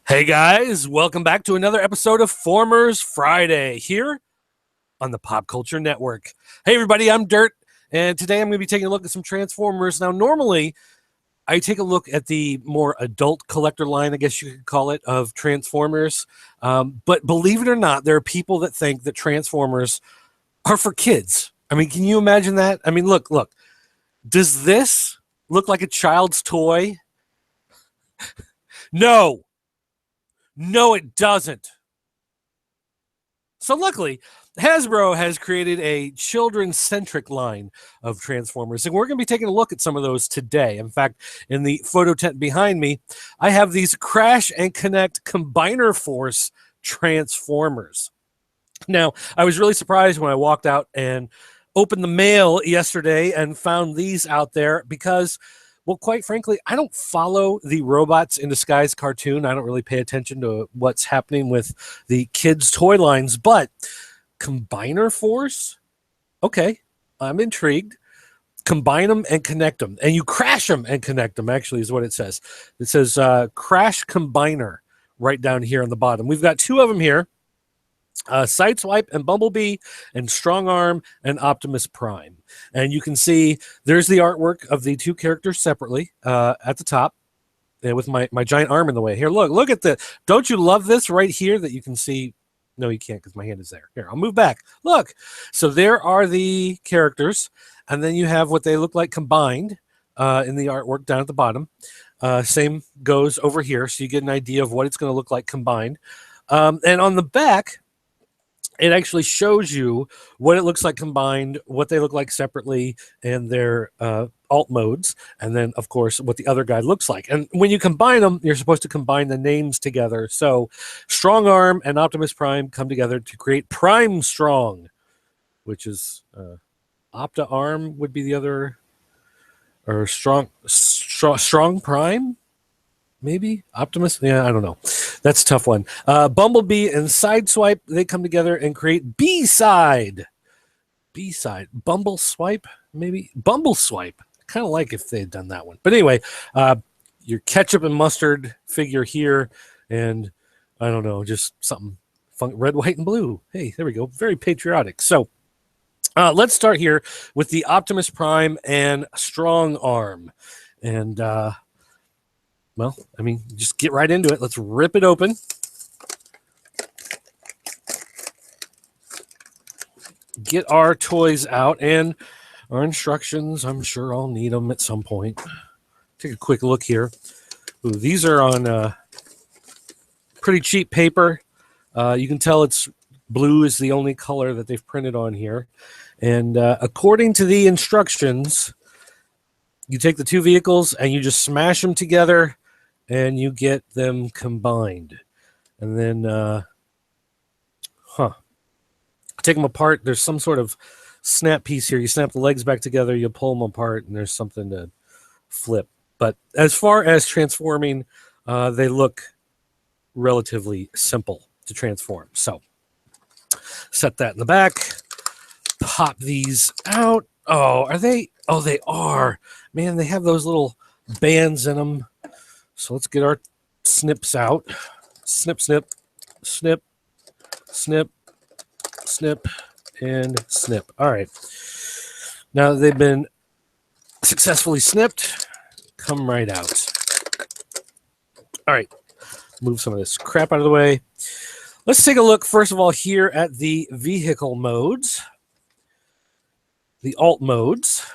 Hey guys, welcome back to another episode of Formers Friday here on the Pop Culture Network. Hey everybody, I'm Dirt, and today I'm going to be taking a look at some Transformers. Now, normally I take a look at the more adult collector line, I guess you could call it, of Transformers. But believe it or not, there are people that think that Transformers are for kids. I mean, can you imagine that? I mean, look. Does this look like a child's toy? No. No, it doesn't. So luckily, Hasbro has created a children-centric line of Transformers, and we're going to be taking a look at some of those today. In fact, in the photo tent behind me, I have these Crash and Connect Combiner Force Transformers. Now, I was really surprised when I walked out and opened the mail yesterday and found these out there because, well, quite frankly, I don't follow the Robots in Disguise cartoon. I don't really pay attention to what's happening with the kids' toy lines, but Combiner Force? Okay, I'm intrigued. Combine them and connect them. And you crash them and connect them, actually, is what it says. It says Crash Combiner right down here on the bottom. We've got two of them here. Sideswipe and Bumblebee, and Strong Arm and Optimus Prime. And you can see there's the artwork of the two characters separately at the top, with my giant arm in the way. Here, look at the. Don't you love this right here that you can see? No, you can't because my hand is there. Here, I'll move back. Look. So there are the characters, and then you have what they look like combined in the artwork down at the bottom. Same goes over here, so you get an idea of what it's going to look like combined. And on the back, it actually shows you what it looks like combined, what they look like separately, and their alt modes, and then, of course, what the other guy looks like. And when you combine them, you're supposed to combine the names together. So Strong Arm and Optimus Prime come together to create Prime Strong, which is Opta Arm would be the other, or Strong Prime? Maybe Optimus. Yeah, I don't know. That's a tough one. Bumblebee and Sideswipe, they come together and create B-Side. B-Side. Bumble Swipe, maybe? Bumble Swipe. Kind of like if they had done that one. But anyway, your ketchup and mustard figure here, and I don't know, just something fun, red, white, and blue. Hey, there we go. Very patriotic. So let's start here with the Optimus Prime and Strong Arm. And well, I mean, just get right into it. Let's rip it open. Get our toys out and our instructions. I'm sure I'll need them at some point. Take a quick look here. Ooh, these are on pretty cheap paper. You can tell it's blue is the only color that they've printed on here. And according to the instructions, you take the two vehicles and you just smash them together, and you get them combined. And then, take them apart. There's some sort of snap piece here. You snap the legs back together, you pull them apart, and there's something to flip. But as far as transforming, they look relatively simple to transform. So set that in the back. Pop these out. Oh, are they? Oh, they are. Man, they have those little bands in them. So let's get our snips out. Snip, snip, snip, snip, snip, and snip. All right. Now that they've been successfully snipped, come right out. All right. Move some of this crap out of the way. Let's take a look, first of all, here at the vehicle modes. The alt modes.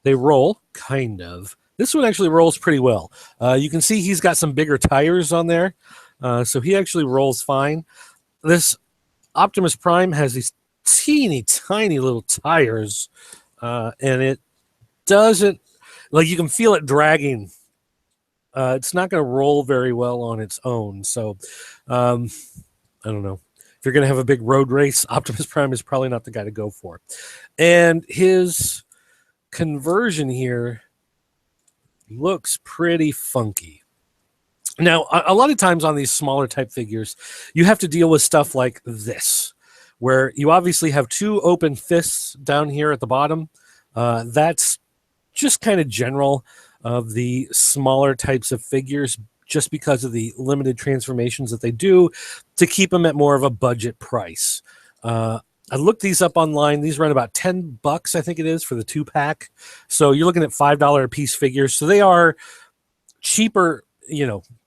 They roll, kind of. This one actually rolls pretty well. You can see he's got some bigger tires on there, so he actually rolls fine. This Optimus Prime has these teeny tiny little tires, and it doesn't, like, you can feel it dragging. It's not going to roll very well on its own, so I don't know. If you're going to have a big road race, Optimus Prime is probably not the guy to go for. And his conversion here looks pretty funky. Now, a lot of times on these smaller type figures, you have to deal with stuff like this, where you obviously have two open fists down here at the bottom. That's just kind of general of the smaller types of figures. just because of the limited transformations that they do to keep them at more of a budget price. I looked these up online. These run about $10, I think it is, for the 2-pack. So you're looking at $5 a piece figures. So they are cheaper,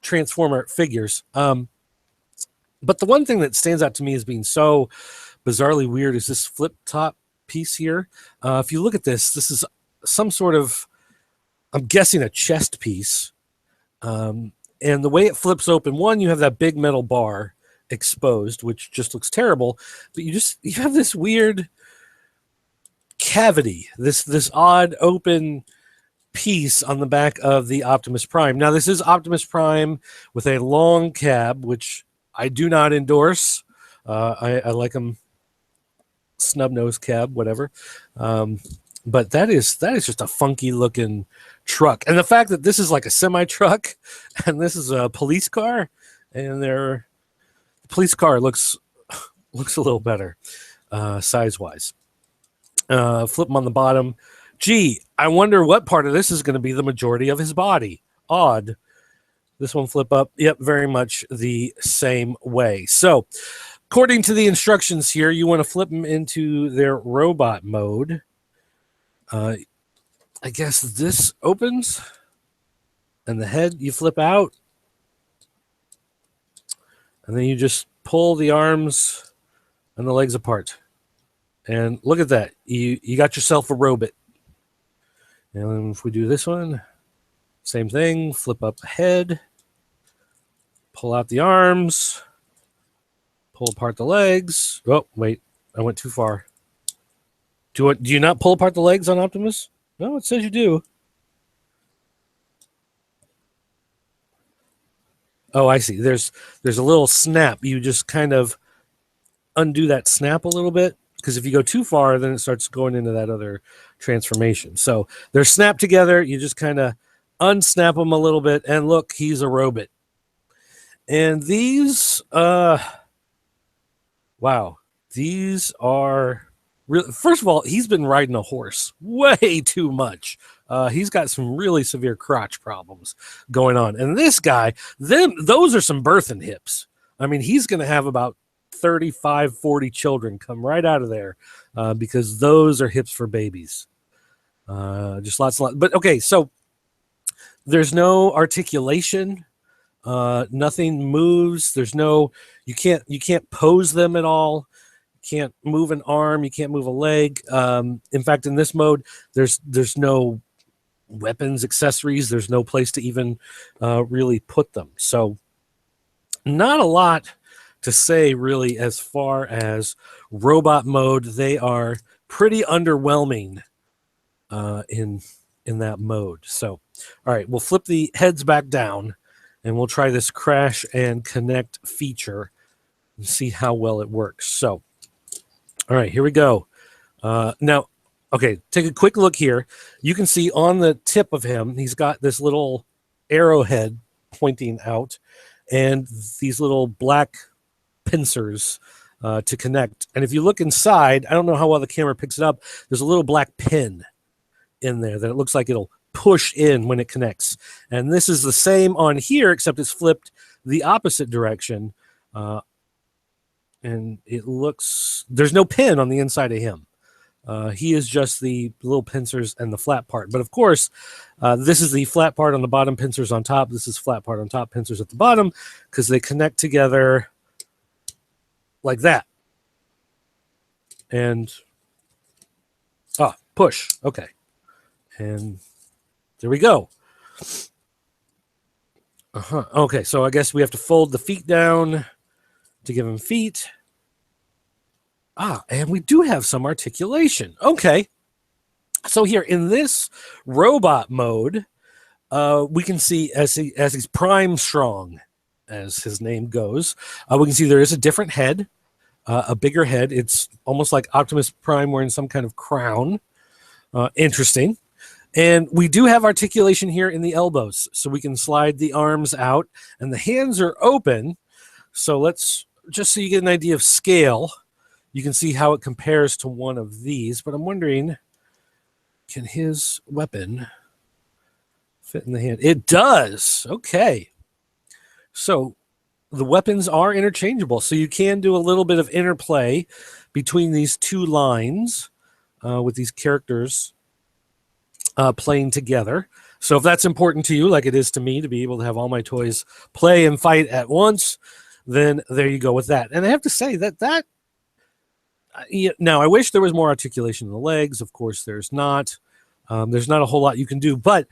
Transformer figures. But the one thing that stands out to me as being so bizarrely weird is this flip top piece here. If you look at this is some sort of, I'm guessing, a chest piece. And the way it flips open, one, you have that big metal bar exposed, which just looks terrible, but you have this weird cavity, this odd open piece on the back of the Optimus Prime. Now, this is Optimus Prime with a long cab, which I do not endorse. I like them snub nose cab, whatever. But that is just a funky looking truck, and the fact that this is like a semi truck, and this is a police car, and the police car looks a little better size wise. Flip him on the bottom. Gee, I wonder what part of this is going to be the majority of his body. Odd. This one flip up. Yep, very much the same way. So, according to the instructions here, you want to flip them into their robot mode. I guess this opens, and the head you flip out, and then you just pull the arms and the legs apart. And look at that. You got yourself a robot. And if we do this one, same thing. Flip up the head, pull out the arms, pull apart the legs. Oh, wait. I went too far. Do you not pull apart the legs on Optimus? No, it says you do. Oh, I see. There's a little snap. You just kind of undo that snap a little bit, because if you go too far, then it starts going into that other transformation. So they're snapped together. You just kind of unsnap them a little bit, and look, he's a robot. And these, wow, these are... First of all, he's been riding a horse way too much. He's got some really severe crotch problems going on. And this guy, those are some birthing hips. I mean, he's going to have about 35, 40 children come right out of there because those are hips for babies. Just lots. But okay, so there's no articulation. Nothing moves. You can't pose them at all. Can't move an arm, you can't move a leg. In fact, in this mode, there's no weapons, accessories. There's no place to even really put them. So not a lot to say really as far as robot mode. They are pretty underwhelming in that mode. So, all right, we'll flip the heads back down, and we'll try this crash and connect feature and see how well it works. So, all right, here we go. Now, okay, take a quick look here. You can see on the tip of him, he's got this little arrowhead pointing out and these little black pincers to connect. And if you look inside, I don't know how well the camera picks it up, there's a little black pin in there that it looks like it'll push in when it connects. And this is the same on here, except it's flipped the opposite direction. And it looks, there's no pin on the inside of him. He is just the little pincers and the flat part. But of course, this is the flat part on the bottom, pincers on top. This is flat part on top, pincers at the bottom, because they connect together like that. And, push. Okay. And there we go. Okay, so I guess we have to fold the feet down to give him feet. And we do have some articulation. Okay. So here in this robot mode, we can see as he's Prime Strong, as his name goes, we can see there is a different head, a bigger head. It's almost like Optimus Prime wearing some kind of crown. Interesting. And we do have articulation here in the elbows, so we can slide the arms out, and the hands are open. So let's, just so you get an idea of scale, you can see how it compares to one of these. But I'm wondering, can his weapon fit in the hand? It does. Okay. So the weapons are interchangeable. So you can do a little bit of interplay between these two lines with these characters playing together. So if that's important to you, like it is to me, to be able to have all my toys play and fight at once, then there you go with that. And I have to say that now I wish there was more articulation in the legs. Of course, there's not. There's not a whole lot you can do, but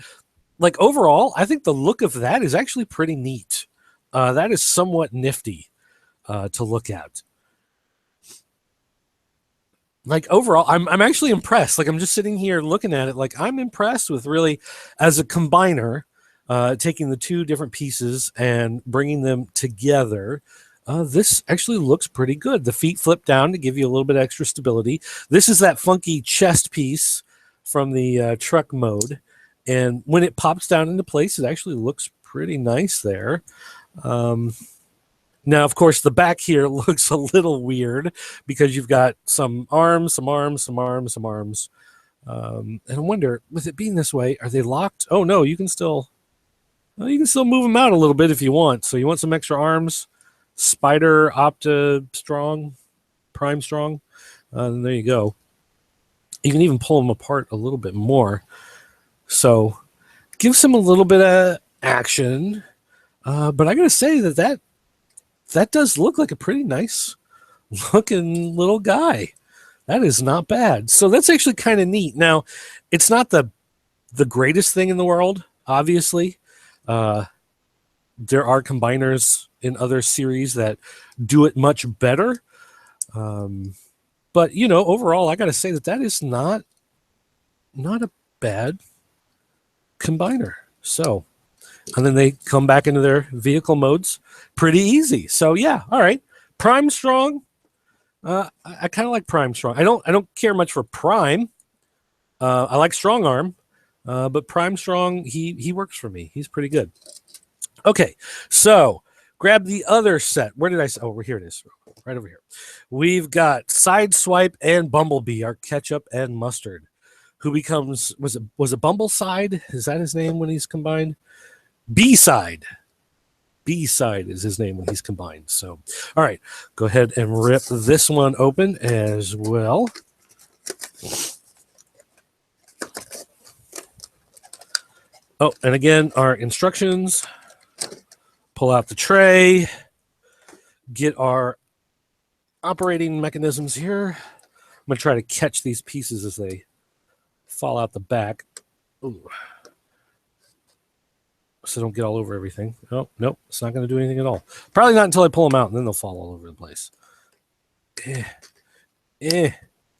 like overall, I think the look of that is actually pretty neat. That is somewhat nifty to look at. Like overall, I'm actually impressed. Like I'm just sitting here looking at it. Like I'm impressed with really, as a combiner, taking the two different pieces and bringing them together. This actually looks pretty good. The feet flip down to give you a little bit extra stability. This is that funky chest piece from the truck mode. And when it pops down into place, it actually looks pretty nice there. Now, of course, the back here looks a little weird because you've got some arms, some arms, some arms, some arms. And I wonder, with it being this way, are they locked? Oh, no, you can still move them out a little bit if you want. So you want some extra arms? Spider, Opta, Strong, Prime Strong. And there you go. You can even pull them apart a little bit more. So gives them a little bit of action. But I got to say that does look like a pretty nice looking little guy. That is not bad. So that's actually kind of neat. Now, it's not the greatest thing in the world, obviously. There are combiners in other series that do it much better. But, overall, I got to say that is not a bad combiner. So, and then they come back into their vehicle modes pretty easy. So yeah, all right. Prime Strong. I kind of like Prime Strong. I don't care much for Prime. I like Strong Arm, but Prime Strong, he works for me. He's pretty good. Okay, so grab the other set. Where did I say? Oh, here it is. Right over here. We've got Sideswipe and Bumblebee, our ketchup and mustard. Who becomes was it Bumbleside? Is that his name when he's combined? B-side. B-side is his name when he's combined. So, all right, go ahead and rip this one open as well. Oh, and again, our instructions. Pull out the tray. Get our operating mechanisms here. I'm going to try to catch these pieces as they fall out the back. Ooh. So don't get all over everything. Oh, nope, it's not going to do anything at all. Probably not until I pull them out, and then they'll fall all over the place.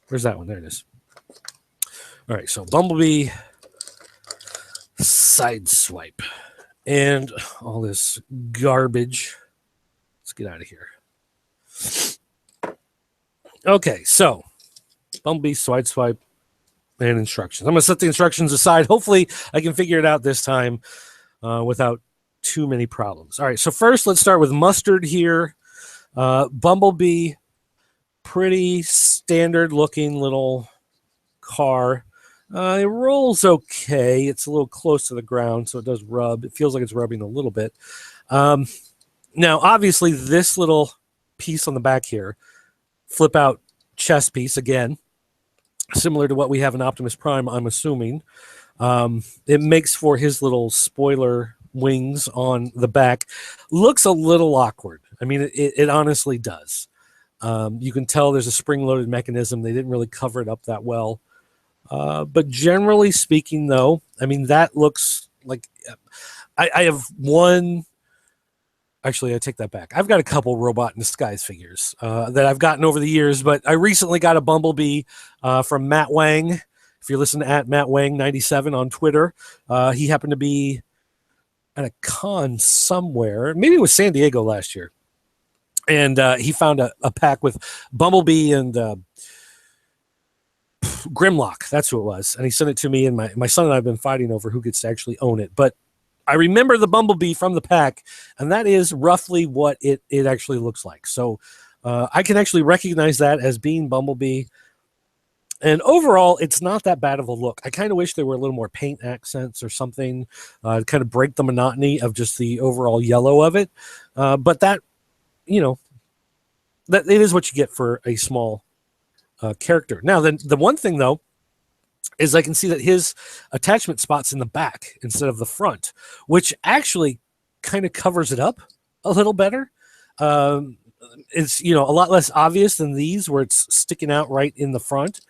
Where's that one? There it is. All right, so Bumblebee Sideswipe. And all this garbage. Let's get out of here. Okay, so Bumblebee Sideswipe and instructions. I'm going to set the instructions aside. Hopefully, I can figure it out this time without too many problems. All right, so first, let's start with mustard here. Bumblebee, pretty standard-looking little car. It rolls okay. It's a little close to the ground, so it does rub. It feels like it's rubbing a little bit. Now, obviously, this little piece on the back here, flip-out chest piece, again, similar to what we have in Optimus Prime, I'm assuming. It makes for his little spoiler wings on the back. Looks a little awkward. I mean, it honestly does. You can tell there's a spring-loaded mechanism. They didn't really cover it up that well. But generally speaking, though, I mean, that looks like I have one. Actually, I take that back. I've got a couple Robot in Disguise figures that I've gotten over the years, but I recently got a Bumblebee from Matt Wang. If you're listening at Matt Wang 97 on Twitter, he happened to be at a con somewhere. Maybe it was San Diego last year. And he found a pack with Bumblebee and Grimlock. That's who it was. And he sent it to me, and my son and I have been fighting over who gets to actually own it. But I remember the Bumblebee from the pack, and that is roughly what it actually looks like. So I can actually recognize that as being Bumblebee. And overall, it's not that bad of a look. I kind of wish there were a little more paint accents or something to kind of break the monotony of just the overall yellow of it. But that, you know, that it is what you get for a small character. Now, then the one thing though is I can see that his attachment spot's in the back instead of the front, which actually kind of covers it up a little better. It's a lot less obvious than these where it's sticking out right in the front.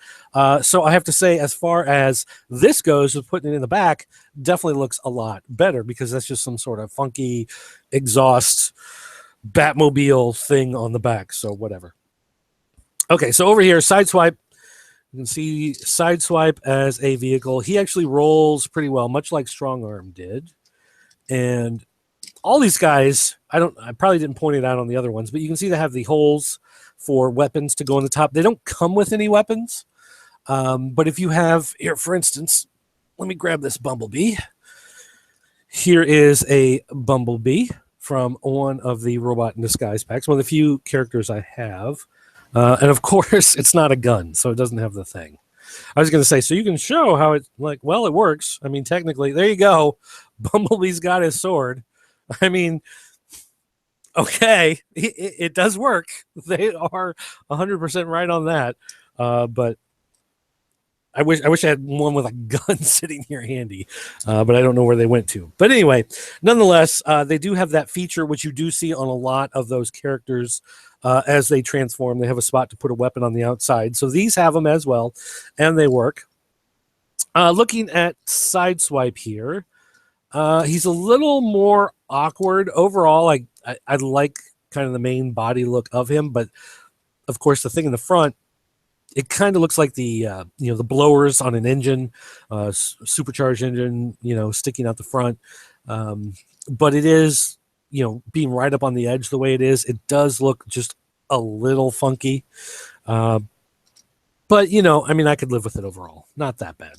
So I have to say, as far as this goes, with putting it in the back, definitely looks a lot better because that's just some sort of funky exhaust Batmobile thing on the back. So whatever. Okay, so over here, Sideswipe. You can see Sideswipe as a vehicle. He actually rolls pretty well, much like Strong Arm did. And all these guys, I probably didn't point it out on the other ones, but you can see they have the holes for weapons to go on the top. They don't come with any weapons. But if you have here, for instance, let me grab this Bumblebee. Here is a Bumblebee from one of the Robot in Disguise packs, one of the few characters I have. And of course, it's not a gun, so it doesn't have the thing. I was going to say, so you can show how it, it works. I mean, technically, there you go. Bumblebee's got his sword. I mean, okay, it does work. They are 100% right on that. But I wish I had one with a gun sitting here handy, but I don't know where they went to. But anyway, nonetheless, they do have that feature, which you do see on a lot of those characters as they transform. They have a spot to put a weapon on the outside. So these have them as well, and they work. Looking at Sideswipe here, he's a little more awkward. Overall, I like kind of the main body look of him, but of course, the thing in the front, it kind of looks like the the blowers on an engine, supercharged engine, sticking out the front. But it is, being right up on the edge the way it is, it does look just a little funky. But I could live with it overall. Not that bad.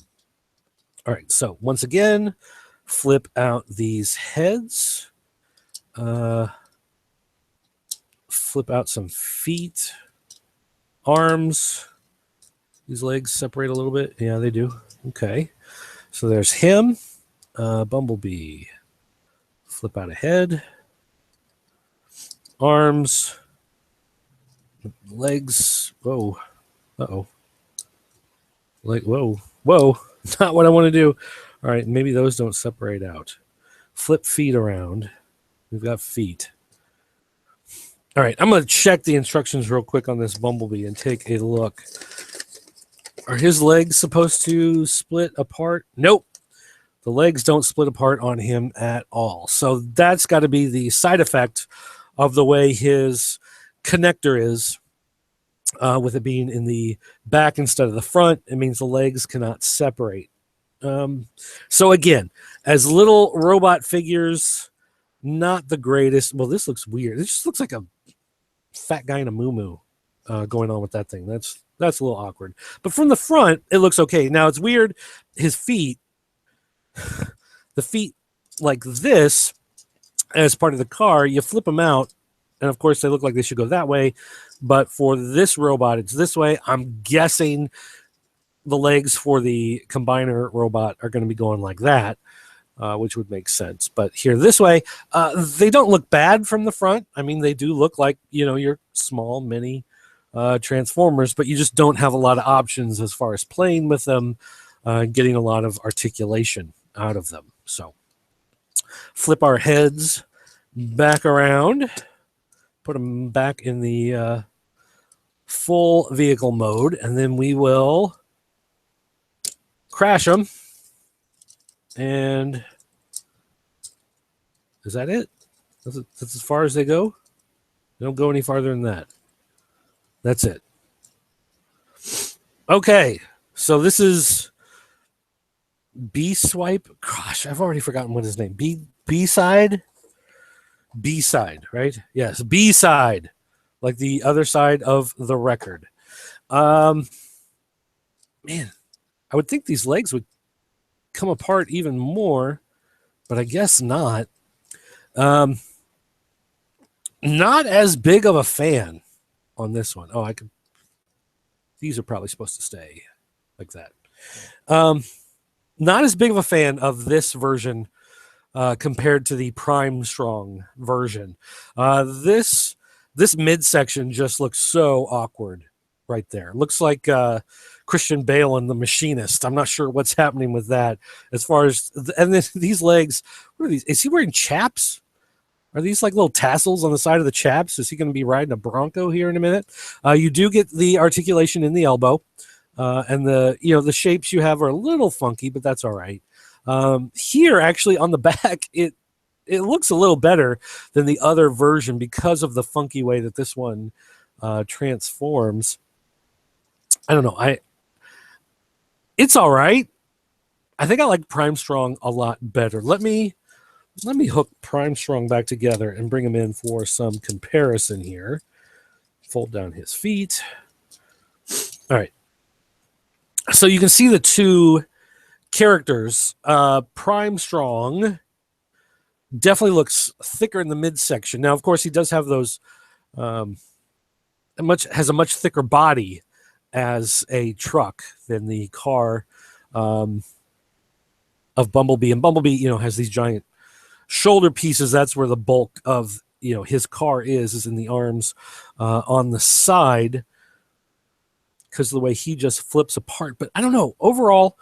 All right, so once again, flip out these heads. Flip out some feet, arms. These legs separate a little bit. Yeah, they do. Okay. So there's him. Bumblebee. Flip out a head. Arms. Legs. Whoa. Uh-oh. Whoa. Whoa. Not what I want to do. All right. Maybe those don't separate out. Flip feet around. We've got feet. All right. I'm going to check the instructions real quick on this Bumblebee and take a look. Are his legs supposed to split apart? Nope. The legs don't split apart on him at all. So that's got to be the side effect of the way his connector is, with it being in the back instead of the front. It means the legs cannot separate. So again, as little robot figures, not the greatest. Well, this looks weird. It just looks like a fat guy in a muumuu going on with that thing. That's a little awkward. But from the front, it looks okay. Now, it's weird. His feet, the feet like this, as part of the car, you flip them out, and of course, they look like they should go that way. But for this robot, it's this way. I'm guessing the legs for the combiner robot are going to be going like that, which would make sense. But here this way, they don't look bad from the front. I mean, they do look like, your small mini Transformers, but you just don't have a lot of options as far as playing with them, getting a lot of articulation out of them. So flip our heads back around, put them back in the full vehicle mode, and then we will crash them. And is that it? That's as far as they go? They don't go any farther than that. That's it. Okay, so this is B-Swipe. Gosh, I've already forgotten what his name. B-Side? B-Side, right? Yes, B-Side. Like the other side of the record. Man, I would think these legs would come apart even more, but I guess not. Not as big of a fan on this one. Oh, these are probably supposed to stay. like that. Not as big of a fan of this version compared to the Prime Strong version. This midsection just looks so awkward right there. Looks like Christian Bale and The Machinist. I'm not sure what's happening with that. As far as and then these legs, what are these? Is he wearing chaps? Are these like little tassels on the side of the chaps? Is he going to be riding a Bronco here in a minute? You do get the articulation in the elbow, and the shapes you have are a little funky, but that's all right. Here, actually, on the back, it looks a little better than the other version because of the funky way that this one transforms. I don't know. It's all right. I think I like Prime Strong a lot better. Let me hook Prime Strong back together and bring him in for some comparison here. Fold down his feet. All right. So you can see the two characters. Prime Strong definitely looks thicker in the midsection. Now, of course, he does have those has a much thicker body as a truck than the car of Bumblebee. And Bumblebee, has these giant shoulder pieces. That's where the bulk of his car is in the arms on the side, because of the way he just flips apart. But I don't know. Overall,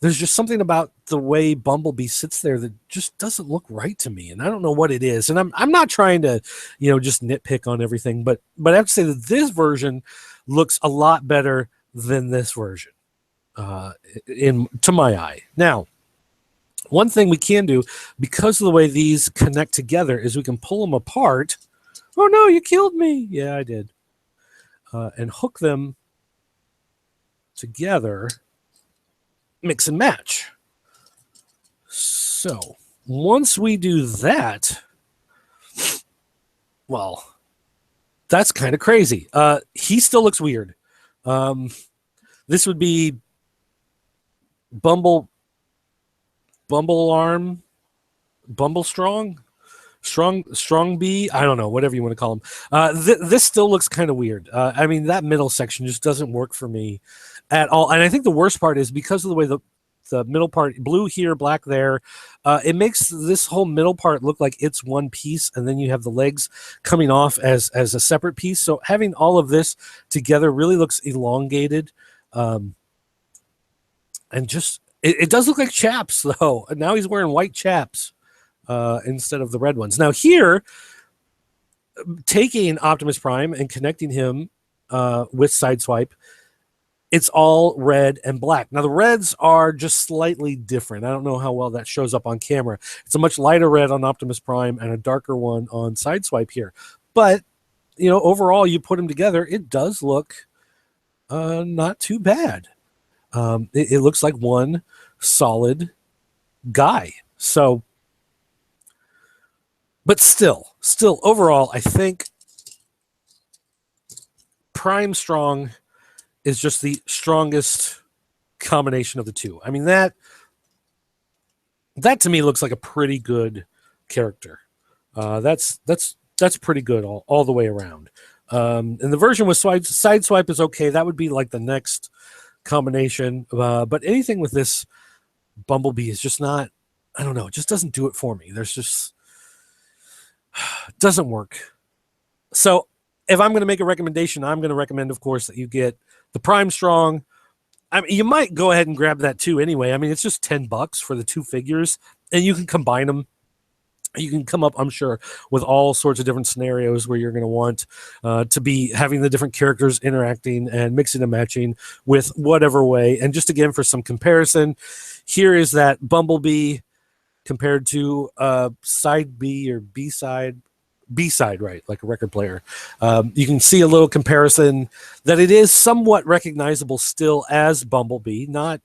there's just something about the way Bumblebee sits there that just doesn't look right to me, and I don't know what it is. And I'm not trying to, just nitpick on everything, but I have to say that this version looks a lot better than this version, to my eye. Now, one thing we can do, because of the way these connect together, is we can pull them apart. Oh no, you killed me! Yeah, I did. And hook them together. Mix and match. So once we do that, well, that's kind of crazy. He still looks weird. This would be Bumble Arm, Bumble Strong Bee. I don't know, whatever you want to call him. This still looks kind of weird. I mean, that middle section just doesn't work for me at all. And I think the worst part is because of the way the middle part, blue here, black there, it makes this whole middle part look like it's one piece, and then you have the legs coming off as a separate piece. So having all of this together really looks elongated, and just it does look like chaps though. Now he's wearing white chaps instead of the red ones. Now here, taking Optimus Prime and connecting him with Sideswipe, it's all red and black. Now, the reds are just slightly different. I don't know how well that shows up on camera. It's a much lighter red on Optimus Prime and a darker one on Sideswipe here. But, overall, you put them together, it does look not too bad. It looks like one solid guy. So, but still, overall, I think Prime Strong is just the strongest combination of the two. I mean, that to me looks like a pretty good character. That's pretty good all the way around. And the version with Sideswipe is okay. That would be like the next combination. But anything with this Bumblebee is just not, I don't know, it just doesn't do it for me. There's just, doesn't work. So if I'm going to make a recommendation, I'm going to recommend, of course, that you get the Prime Strong. I mean, you might go ahead and grab that too anyway. I mean, it's just $10 for the two figures, and you can combine them. You can come up, I'm sure, with all sorts of different scenarios where you're going to want to be having the different characters interacting and mixing and matching with whatever way. And just again, for some comparison, here is that Bumblebee compared to side B or B-side, right, like a record player. You can see a little comparison that it is somewhat recognizable still as Bumblebee, not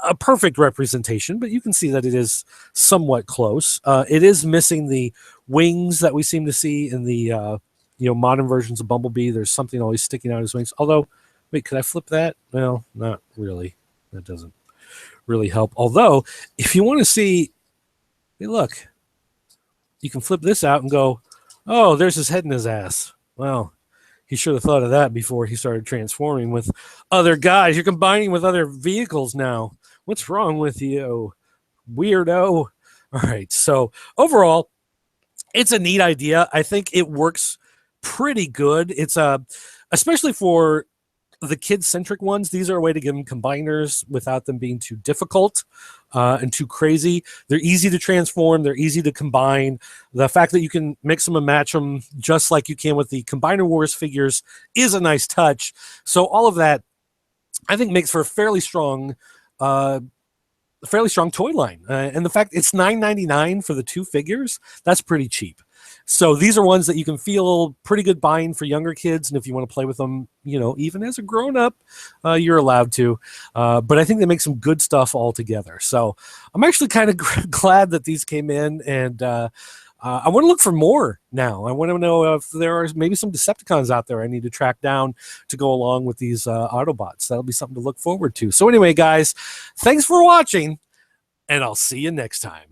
a perfect representation, but you can see that it is somewhat close. It is missing the wings that we seem to see in the modern versions of Bumblebee. There's something always sticking out of his wings. Although, wait, could I flip that? Well, not really. That doesn't really help. Although, if you want to see, hey, look, you can flip this out and go, oh, there's his head and his ass. Well, He should have thought of that before he started transforming with other guys. You're combining with other vehicles now. What's wrong with you, weirdo? All right. So overall, it's a neat idea. I think it works pretty good. It's especially for the kid-centric ones. These are a way to give them combiners without them being too difficult and too crazy. They're easy to transform. They're easy to combine. The fact that you can mix them and match them just like you can with the Combiner Wars figures is a nice touch. So all of that, I think, makes for a fairly strong toy line. And the fact it's $9.99 for the 2 figures, that's pretty cheap. So these are ones that you can feel pretty good buying for younger kids. And if you want to play with them, even as a grown-up, you're allowed to. But I think they make some good stuff all together. So I'm actually kind of glad that these came in. And I want to look for more now. I want to know if there are maybe some Decepticons out there I need to track down to go along with these Autobots. That'll be something to look forward to. So anyway, guys, thanks for watching, and I'll see you next time.